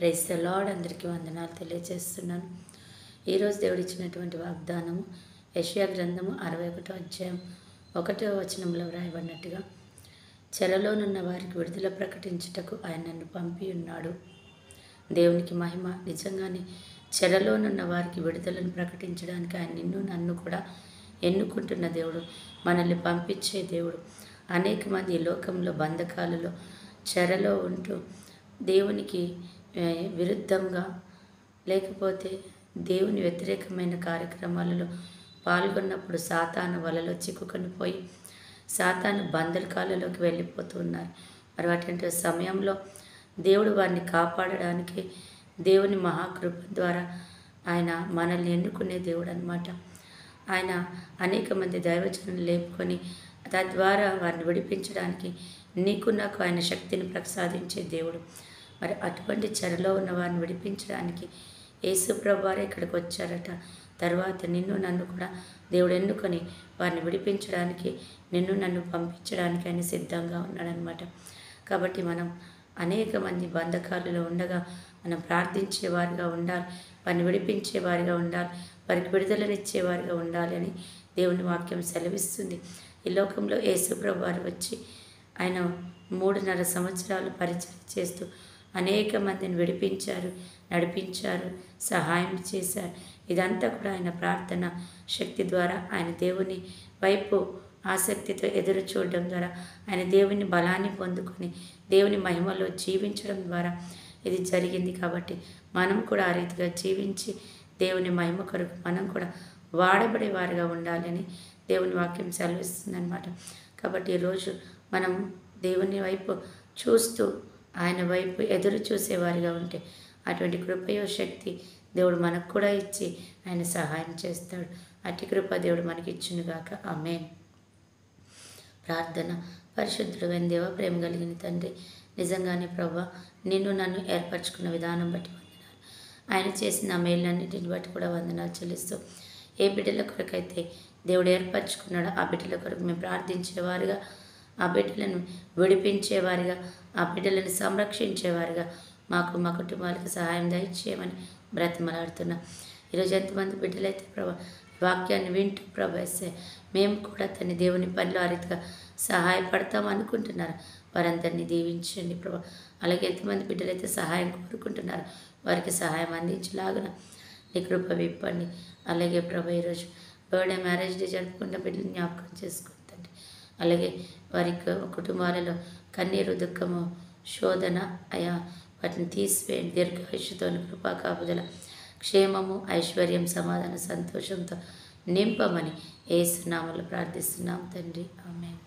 Praise the lord. అందరికీ వందనాలు తెలియజేస్తున్నాను. ఈరోజు దేవుడు ఇచ్చినటువంటి వాగ్దానము యెషయా గ్రంథము 61వ అధ్యాయం 1వ వచనంలో వ్రాయబడినట్టుగా, చెరలోనున్న వారికి విడుదల ప్రకటించుటకు ఆయన నన్ను పంపి ఉన్నాడు. దేవునికి మహిమ. నిజంగానే చెరలోనున్న వారికి విడుదలను ప్రకటించడానికి ఆయన నిన్ను నన్ను కూడా ఎన్నుకుంటున్న దేవుడు, మనల్ని పంపించే దేవుడు. అనేక మంది ఈ లోకంలో బంధకాలలో చెరలో ఉంటూ దేవునికి విరుద్ధంగా లేకపోతే దేవుని వ్యతిరేకమైన కార్యక్రమాలలో పాల్గొన్నప్పుడు సాతాను వలలో చిక్కుకొని పోయి సాతాను బంధకాలలోకి వెళ్ళిపోతూ ఉన్నారు. మరి అటువంటి సమయంలో దేవుడు వారిని కాపాడడానికి దేవుని మహాకృప ద్వారా ఆయన మనల్ని ఎన్నుకునే దేవుడు అన్నమాట. ఆయన అనేక మంది దైవజనులు లేపుకొని తద్వారా వారిని విడిపించడానికి నీకు నాకు ఆయన శక్తిని ప్రసాదించే దేవుడు. మరి అటువంటి చెరలో ఉన్న వారిని విడిపించడానికి యేసు ప్రభువారు ఇక్కడికి వచ్చారట. తర్వాత నిన్ను నన్ను కూడా దేవుడు ఎన్నుకొని వారిని విడిపించడానికి నిన్ను నన్ను పంపించడానికి ఆయన సిద్ధంగా ఉన్నాడనమాట. కాబట్టి మనం అనేక మంది బంధకాలలో ఉండగా మనం ప్రార్థించేవారిగా ఉండాలి, వారిని విడిపించేవారిగా ఉండాలి, వారికి విడుదలనిచ్చేవారిగా ఉండాలి అని దేవుని వాక్యం సెలవిస్తుంది. ఈ లోకంలో యేసు ప్రభువారు వచ్చి ఆయన 3.5 సంవత్సరాలు పరిచయం చేస్తూ అనేక మందిని విడిపించారు, నడిపించారు, సహాయం చేశారు. ఇదంతా కూడా ఆయన ప్రార్థన శక్తి ద్వారా, ఆయన దేవుని వైపు ఆసక్తితో ఎదురు చూడడం ద్వారా, ఆయన దేవుని బలాన్ని పొందుకొని దేవుని మహిమలో జీవించడం ద్వారా ఇది జరిగింది. కాబట్టి మనం కూడా ఆ రీతిగా జీవించి దేవుని మహిమ కొరకు మనం కూడా వాడబడే వారిగా ఉండాలని దేవుని వాక్యం సెలవిస్తుంది అనమాట. కాబట్టి ఈరోజు మనం దేవుని వైపు చూస్తూ ఆయన వైపు ఎదురు చూసేవారిగా ఉంటే అటువంటి కృపయో శక్తి దేవుడు మనకు కూడా ఇచ్చి ఆయన సహాయం చేస్తాడు. అట్టి కృప దేవుడు మనకి ఇచ్చునుగాక. ఆమేన్. ప్రార్థన. పరిశుద్ధుడైన దేవ, ప్రేమ కలిగిన తండ్రి, నిజంగానే ప్రభువా, నిన్ను నన్ను ఏర్పరచుకున్న విధానం బట్టి వందనాలు. ఆయన చేసిన మేళ్ళన్నింటిని బట్టి కూడా వందనాలు చెల్లిస్తూ, ఏ బిడ్డల కొరకైతే దేవుడు ఏర్పరచుకున్నాడో ఆ బిడ్డల కొరకు మేము ప్రార్థించేవారుగా, ఆ బిడ్డలను విడిపించేవారిగా, ఆ బిడ్డలను సంరక్షించేవారిగా మాకు మా కుటుంబాలకు సహాయం దయచేయమని బ్రతిమలాడుతున్నాం. ఈరోజు ఎంతమంది బిడ్డలైతే ప్రభా వాక్యాన్ని వింటూ ప్రభాస్తే మేము కూడా తన దేవుని పనిలో ఆ రీతిగా సహాయపడతాం అనుకుంటున్నారు, వారందరినీ దీవించండి ప్రభా. అలాగే ఎంతమంది బిడ్డలైతే సహాయం కోరుకుంటున్నారు వారికి సహాయం అందించలాగున నీ కృప విప్పండి. అలాగే ప్రభా ఈరోజు బర్త్డే మ్యారేజ్ డే జరుపుకున్న బిడ్డలు జ్ఞాపకం చేసుకుంటుంది. అలాగే వారి కుటుంబాలలో కన్నీరు, దుఃఖము, శోధన అయా వాటిని తీసివేయండి. దీర్ఘాయుష్తో కృపా కాపుదల, క్షేమము, ఐశ్వర్యం, సమాధాన, సంతోషంతో నింపమని యేసు నామములో ప్రార్థిస్తున్నాం తండ్రి. ఆమేన్.